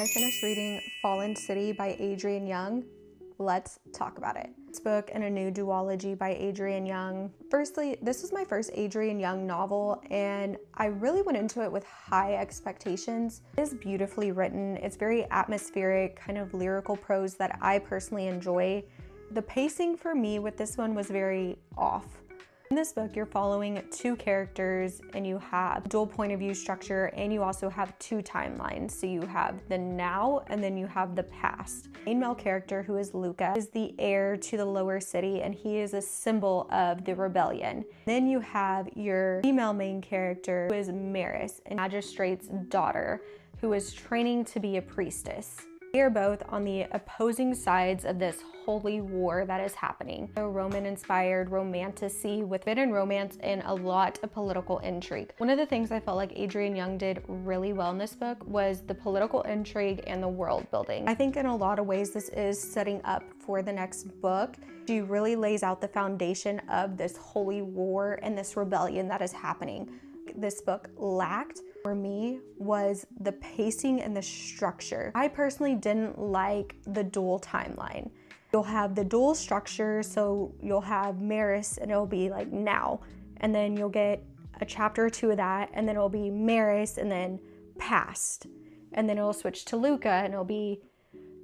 I finished reading Fallen City by Adrienne Young. Let's talk about it. This book and a new duology by Adrienne Young. Firstly, this was my first Adrienne Young novel, and I really went into it with high expectations. It is beautifully written. It's very atmospheric, kind of lyrical prose that I personally enjoy. The pacing for me with this one was very off. In this book, you're following two characters and you have dual point of view structure, and you also have two timelines. So you have the now and then you have the past. The main male character, who is Luca, is the heir to the lower city, and he is a symbol of the rebellion. Then you have your female main character, who is Maris, a magistrate's daughter, who is training to be a priestess. They are both on the opposing sides of this holy war that is happening. A Roman-inspired romantasy with forbidden romance and a lot of political intrigue. One of the things I felt like Adrienne Young did really well in this book was the political intrigue and the world building. I think in a lot of ways this is setting up for the next book. She really lays out the foundation of this holy war and this rebellion that is happening. This book lacked for me was the pacing and the structure. I personally didn't like the dual timeline. You'll have the dual structure, so you'll have Maris and it'll be like now, and then you'll get a chapter or two of that, and then it'll be Maris and then past, and then it'll switch to Luca and it'll be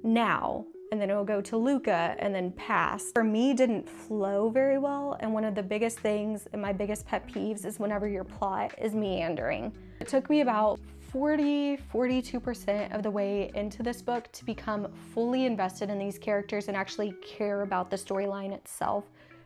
now, and then it'll go to Luca and then past. For me, didn't flow very well, and one of the biggest things and my biggest pet peeves is whenever your plot is meandering. It took me about 42% of the way into this book to become fully invested in these characters and actually care about the storyline itself,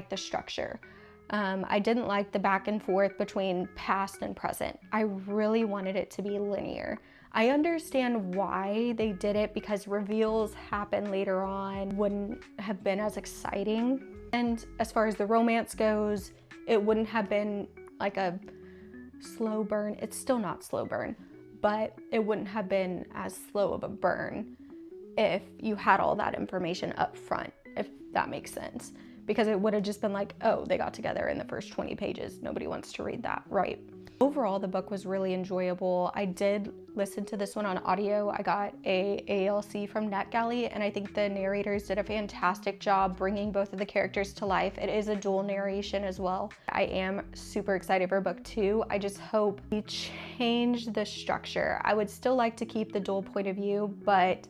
the structure. I didn't like the back and forth between past and present. I really wanted it to be linear. I understand why they did it, because reveals happen later on wouldn't have been as exciting. And as far as the romance goes, it wouldn't have been like a slow burn. It's still not slow burn, but it wouldn't have been as slow of a burn if you had all that information up front, if that makes sense. Because it would have just been like, oh, they got together in the first 20 pages. Nobody wants to read that, right? Overall, the book was really enjoyable. I did listen to this one on audio. I got a ALC from NetGalley, and I think the narrators did a fantastic job bringing both of the characters to life. It is a dual narration as well. I am super excited for book 2. I just hope we change the structure. I would still like to keep the dual point of view, but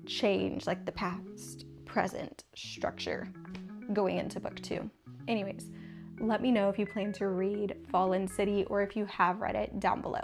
change like the past, present structure going into book 2. Anyways, let me know if you plan to read Fallen City or if you have read it down below.